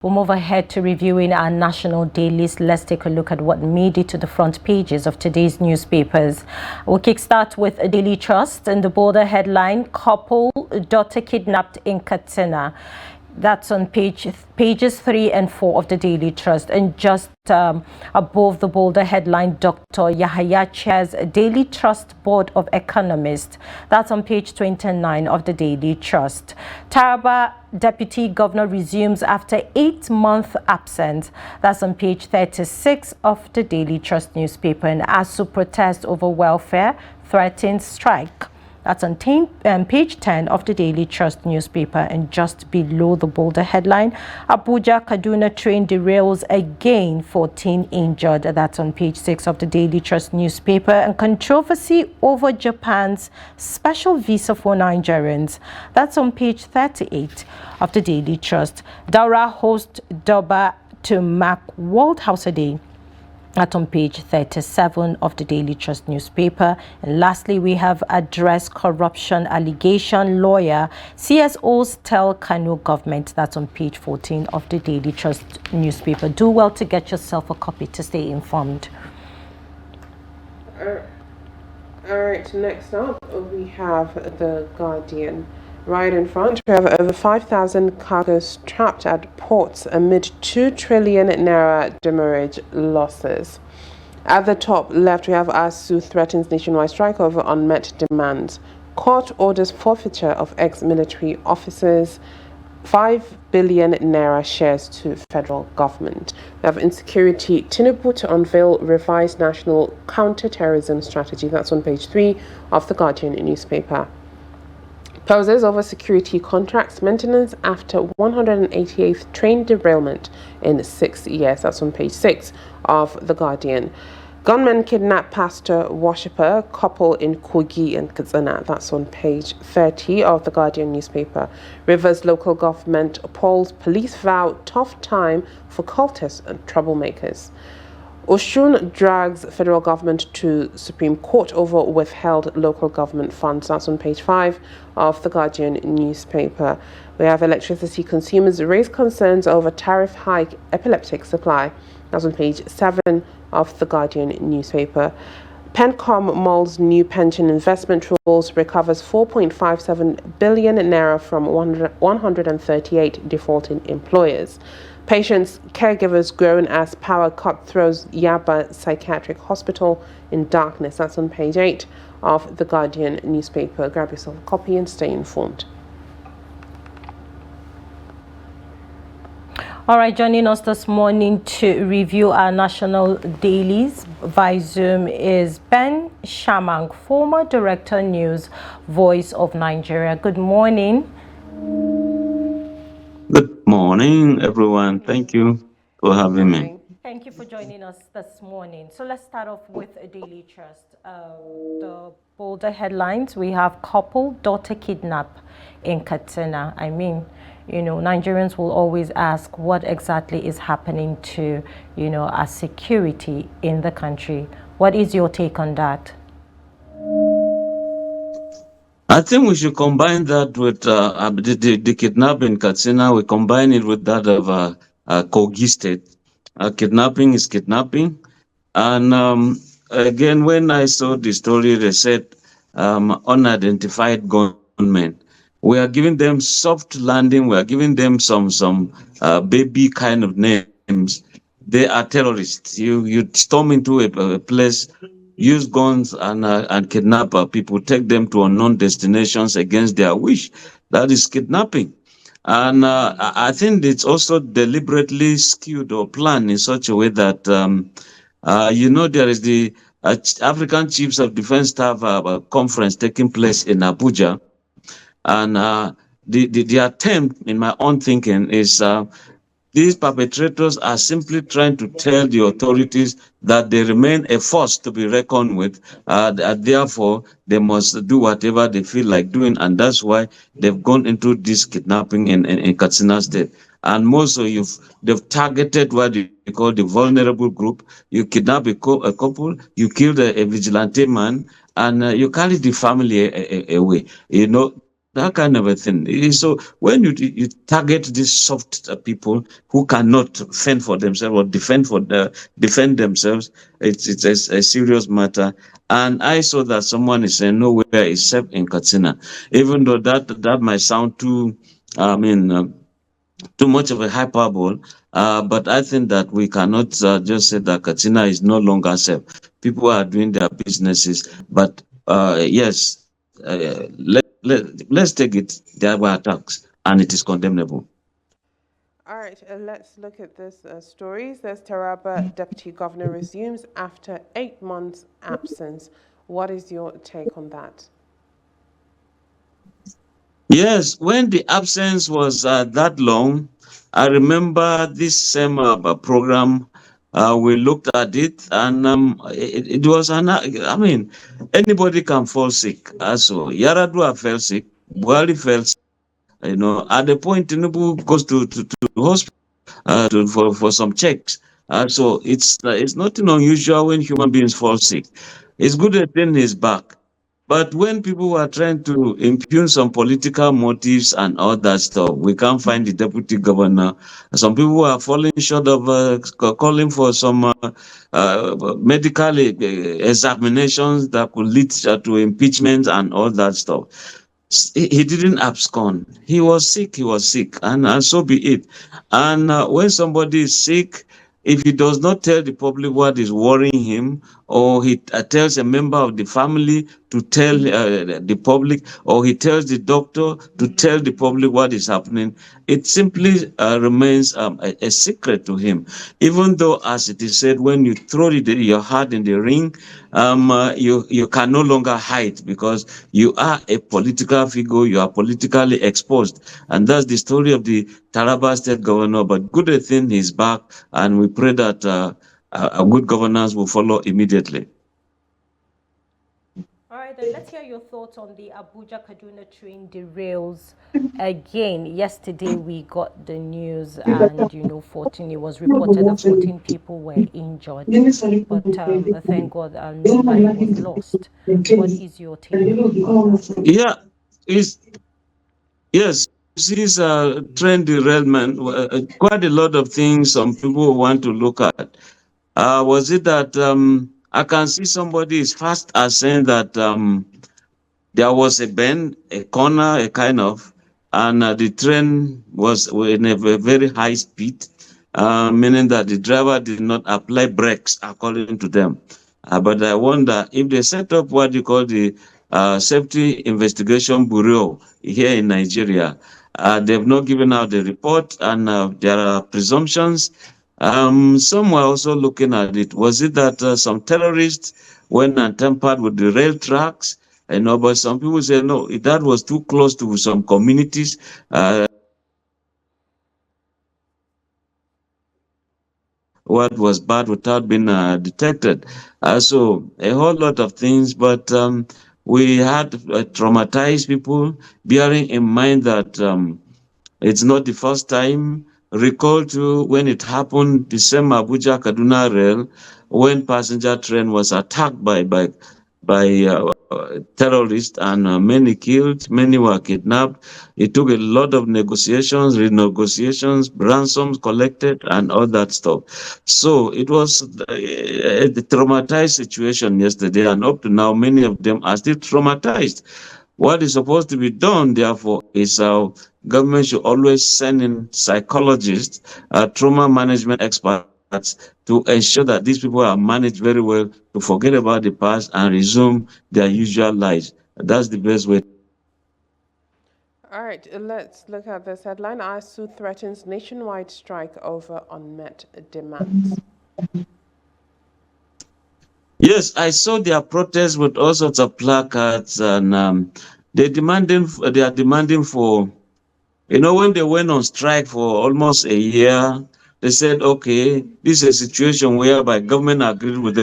We'll move ahead to reviewing our national dailies. Let's take a look at what made it to the front pages of today's newspapers. We'll kickstart with a Daily Trust and the border headline, couple, daughter kidnapped in Katsina. That's on pages 3 and 4 of the Daily Trust. And just above the bolder headline, Dr. Yahaya chairs Daily Trust Board of Economists. That's on page 29 of the Daily Trust. Taraba Deputy Governor resumes after 8-month absence. That's on page 36 of the Daily Trust newspaper. And ASU protest over welfare threatens strike. That's on page 10 of the Daily Trust newspaper. And just below the bolder headline, Abuja-Kaduna train derails again, 14 injured. That's on page 6 of the Daily Trust newspaper. And controversy over Japan's special visa for Nigerians. That's on page 38 of the Daily Trust. Daura host Durbar to mark World Hausa Day. That's on page 37 of the Daily Trust newspaper. And lastly, we have address corruption allegation, lawyer. CSOs tell Kano government. That's on page 14 of the Daily Trust newspaper. Do well to get yourself a copy to stay informed. All right, next up, we have The Guardian. Right in front, we have over 5,000 cargoes trapped at ports amid 2 trillion naira demurrage losses. At the top left, we have ASU threatens nationwide strike over unmet demands. Court orders forfeiture of ex-military officers. 5 billion naira shares to federal government. We have insecurity. Tinubu to unveil revised national counter-terrorism strategy. That's on page 3 of The Guardian newspaper. Pauses over security contracts maintenance after 188th train derailment in 6 years. That's on page 6 of The Guardian. Gunmen kidnap pastor worshipper couple in Kogi and Katsina. That's on page 30 of The Guardian newspaper. Rivers local government appalls police vow tough time for cultists and troublemakers. Oshun drags federal government to Supreme Court over withheld local government funds. That's on page 5 of The Guardian newspaper. We have electricity consumers raise concerns over tariff hike, epileptic supply. That's on page 7 of The Guardian newspaper. Pencom Mall's new pension investment rules recovers 4.57 billion naira from 138 defaulting employers. Patients, caregivers groan as power cut throws Yaba Psychiatric Hospital in darkness. That's on page 8 of The Guardian newspaper. Grab yourself a copy and stay informed. All right, joining us this morning to review our national dailies via Zoom is Ben Shamang, former Director News, Voice of Nigeria. Good morning. Good morning, everyone. Thank you for having me. Thank you for joining us this morning. So let's start off with a Daily Trust. The bolder headlines, we have couple, daughter kidnapped in Katsina. I mean, you know, Nigerians will always ask what exactly is happening to, you know, our security in the country. What is your take on that? I think we should combine that with the kidnapping in Katsina. We combine it with that of Kogi State. Kidnapping is kidnapping. And again, when I saw the story, they said unidentified gunmen. We are giving them soft landing. We are giving them some baby kind of names. They are terrorists. You storm into a place, use guns and kidnap people, take them to unknown destinations against their wish. That is kidnapping. And I think it's also deliberately skewed or planned in such a way that, you know, there is the African Chiefs of Defense Staff conference taking place in Abuja. And the attempt, in my own thinking, is these perpetrators are simply trying to tell the authorities that they remain a force to be reckoned with. Therefore, they must do whatever they feel like doing. And that's why they've gone into this kidnapping in Katsina State. And most of they've targeted what you call the vulnerable group. You kidnap a couple, you kill a vigilante man, and you carry the family away. You know, that kind of a thing. So when you target these soft people who cannot fend for themselves or defend themselves, it's a serious matter. And I saw that someone is saying nowhere except in Katsina, even though that might sound too, I mean. Too much of a hyperbole, but I think that we cannot just say that Katsina is no longer safe. People are doing their businesses, but yes, let's take it. There were attacks, and it is condemnable. All right, let's look at this stories. There's Taraba Deputy Governor resumes after 8 months absence. What is your take on that? Yes, when the absence was that long, I remember this same program. We looked at it, and it was I mean, anybody can fall sick. So Yaradua fell sick, Buhari fell sick. At the point Tinubu goes to hospital for some checks. So it's nothing unusual when human beings fall sick. It's good that thing is back. But when people were trying to impugn some political motives and all that stuff, we can't find the deputy governor. Some people were falling short of calling for some medical examinations that could lead to impeachment and all that stuff. He didn't abscond. He was sick. He was sick, and so be it. And when somebody is sick, if he does not tell the public what is worrying him, or he tells a member of the family to tell the public, or he tells the doctor to tell the public what is happening, it simply remains a secret to him. Even though, as it is said, when you throw your heart in the ring, you can no longer hide because you are a political figure, you are politically exposed. And that's the story of the Taraba state governor. But good thing he's back, and we pray that a good governance will follow immediately. All right, then let's hear your thoughts on the Abuja Kaduna train derails again. Yesterday we got the news, and 14. It was reported that 14 people were injured, but thank God, no life was lost. What is your take on that? Yeah, it's yes. This train derailment, quite a lot of things some people want to look at. Was it that I can see somebody is fast as saying that there was a bend, a corner, a kind of, and the train was in a very high speed, meaning that the driver did not apply brakes according to them. But I wonder if they set up what you call the Safety Investigation Bureau here in Nigeria. They've not given out the report, and there are presumptions. Some were also looking at it. Was it that some terrorists went and tampered with the rail tracks? But some people say no, that was too close to some communities. What was bad without being detected. So a whole lot of things, but we had traumatized people, bearing in mind that it's not the first time. Recall too when it happened, the same Abuja Kaduna rail, when passenger train was attacked by terrorists, and many killed, many were kidnapped. It took a lot of negotiations, renegotiations, ransoms collected, and all that stuff. So it was a traumatized situation yesterday, and up to now, many of them are still traumatized. What is supposed to be done, therefore, is our government should always send in psychologists, trauma management experts to ensure that these people are managed very well to forget about the past and resume their usual lives. That's the best way. All right, let's look at this headline. ASU threatens nationwide strike over unmet demands. Yes, I saw their protests with all sorts of placards, and they are demanding for. When they went on strike for almost a year, they said, okay, this is a situation whereby government agreed with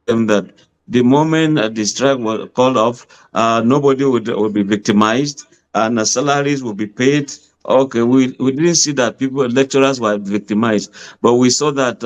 them that the moment the strike was called off, nobody would be victimized, and salaries will be paid. Okay, we didn't see that lecturers were victimized, but we saw that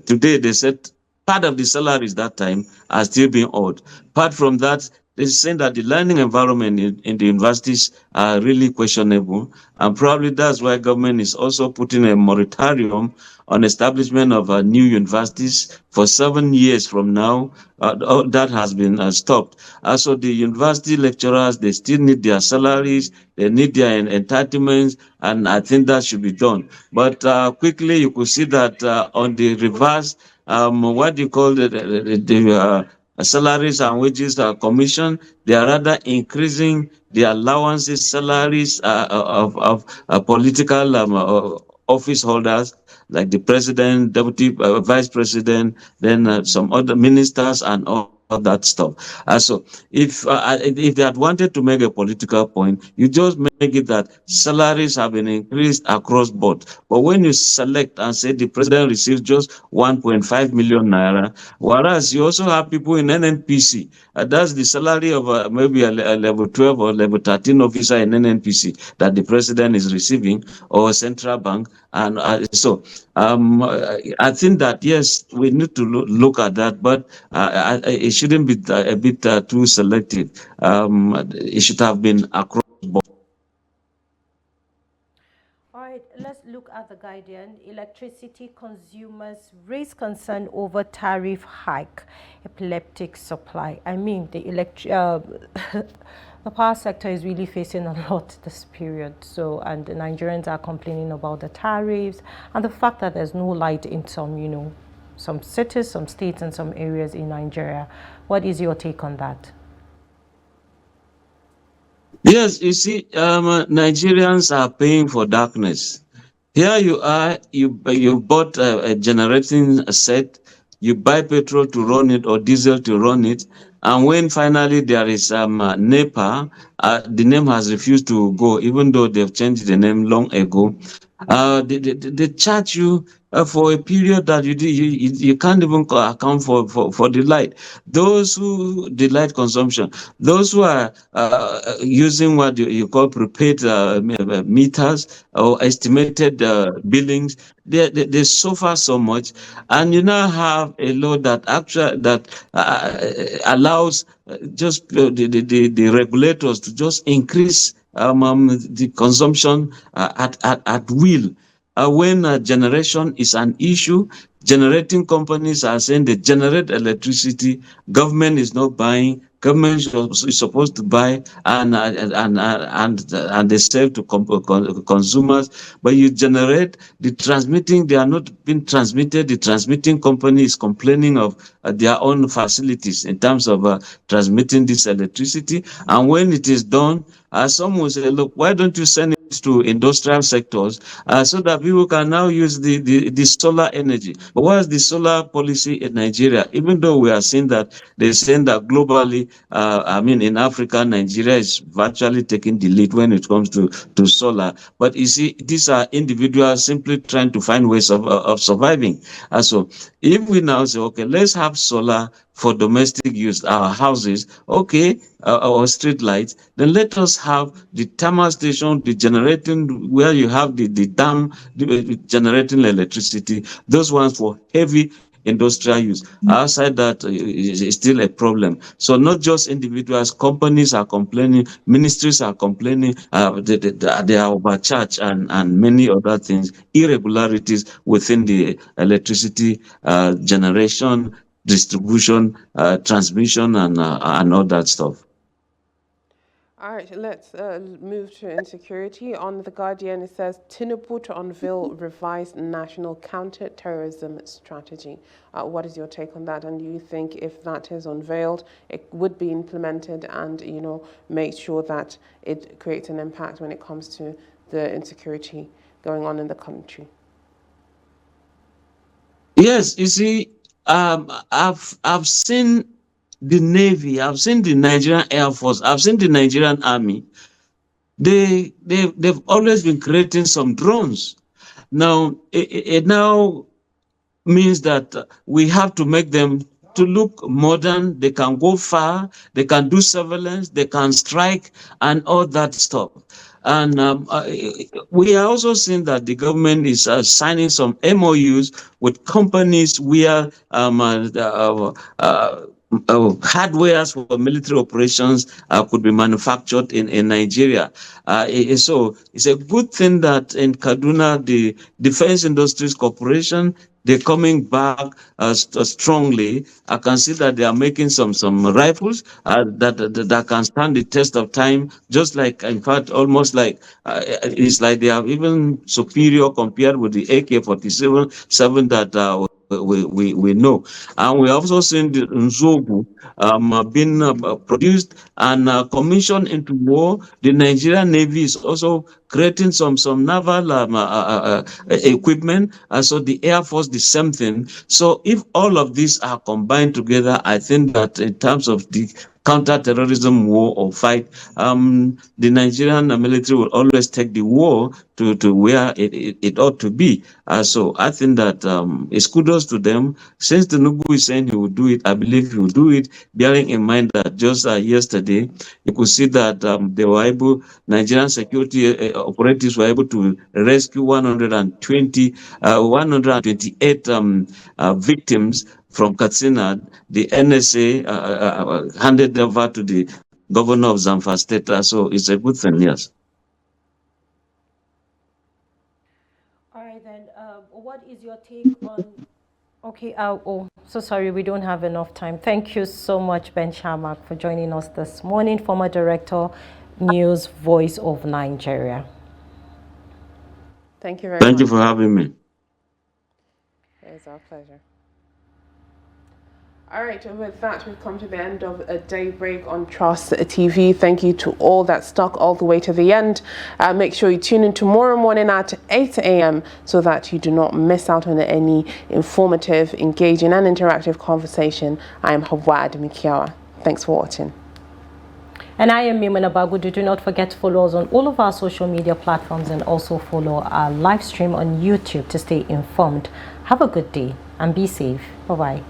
today they said part of the salaries that time are still being owed. Apart from that, they're saying that the learning environment in the universities are really questionable. And probably that's why government is also putting a moratorium on establishment of new universities for 7 years from now. That has been stopped. So the university lecturers, they still need their salaries, they need their entitlements, and I think that should be done. But quickly, you could see that on the reverse, what do you call the salaries and wages commission, they are rather increasing the allowances, salaries of political office holders like the president, deputy vice president, then some other ministers and all that stuff. So if they had wanted to make a political point, you just make it that salaries have been increased across board. But when you select and say the president receives just 1.5 million naira, whereas you also have people in NNPC, that's the salary of maybe a level 12 or level 13 officer in NNPC that the president is receiving, or central bank. And I think that yes, we need to look at that, but it shouldn't be a bit too selective. It should have been across. All right, let's look at the Guardian. Electricity consumers raise concern over tariff hike, epileptic supply. I mean, the power sector is really facing a lot this period. So, and the Nigerians are complaining about the tariffs and the fact that there's no light in some cities, some states, and some areas in Nigeria. What is your take on that? Yes, you see, Nigerians are paying for darkness. Here you are, you bought a generating set, you buy petrol to run it or diesel to run it, and when finally there is NEPA, the name has refused to go, even though they've changed the name long ago. They charge you for a period that you can't even account for the light. Those who the light consumption, those who are using what you call prepaid meters or estimated billings, they suffer so much, and you now have a law that allows the regulators to just increase the consumption at will. When generation is an issue, generating companies are saying they generate electricity, government is not buying, government is supposed to buy, and they sell to consumers, but you generate the transmitting, they are not being transmitted. The transmitting company is complaining of their own facilities in terms of transmitting this electricity, and when it is done, some will say, look, why don't you send it to industrial sectors so that people can now use the solar energy? But what is the solar policy in Nigeria? Even though we are seeing that they're saying that globally, I mean, in Africa, Nigeria is virtually taking the lead when it comes to solar. But you see, these are individuals simply trying to find ways of surviving. So if we now say, okay, let's have solar for domestic use, our houses, okay, or street lights, then let us have the thermal station, the generating, where you have the dam generating electricity, those ones for heavy industrial use. Outside that is still a problem. So not just individuals, companies are complaining, ministries are complaining, they are overcharged, and many other things, irregularities within the electricity generation, distribution, transmission, and all that stuff. All right, let's move to insecurity. On The Guardian, it says Tinubu to unveil revised national counter-terrorism strategy. What is your take on that? And do you think if that is unveiled, it would be implemented and, make sure that it creates an impact when it comes to the insecurity going on in the country? Yes, you see, I've seen the Navy, I've seen the Nigerian Air Force, I've seen the Nigerian Army. They've always been creating some drones. Now it now means that we have to make them to look modern. They can go far, they can do surveillance, they can strike, and all that stuff. And we are also seeing that the government is signing some MOUs with companies where hardwares for military operations could be manufactured in Nigeria. So it's a good thing that in Kaduna, the Defense Industries Corporation, they're coming back strongly. I can see that they are making some rifles that can stand the test of time, just like, in fact, almost like it's like they are even superior compared with the AK-47 that we know. And we also seen the Nzogu being produced and commissioned into war. The Nigerian Navy is also creating some naval equipment. So the Air Force, the same thing. So if all of these are combined together, I think that in terms of the counter-terrorism war or fight, the Nigerian military will always take the war to where it ought to be. So I think that it's kudos to them. Since the Tinubu is saying he will do it, I believe he will do it, bearing in mind that just yesterday, you could see that they were able, Nigerian security operatives were able to rescue 128 victims from Katsina. The NSA handed over to the governor of Zamfara State. So it's a good thing, yes. All right, then, what is your take on... Okay, oh, so sorry, we don't have enough time. Thank you so much, Ben Shamak, for joining us this morning, former director, News Voice of Nigeria. Thank you very much. Thank you for having me. It's our pleasure. All right, and with that, we've come to the end of a Daybreak on Trust TV. Thank you to all that stuck all the way to the end. Make sure you tune in tomorrow morning at 8 a.m. so that you do not miss out on any informative, engaging, and interactive conversation. I am Hawad Mikiawa. Thanks for watching. And I am Mimuna Bagudu. Do not forget to follow us on all of our social media platforms and also follow our live stream on YouTube to stay informed. Have a good day and be safe. Bye-bye.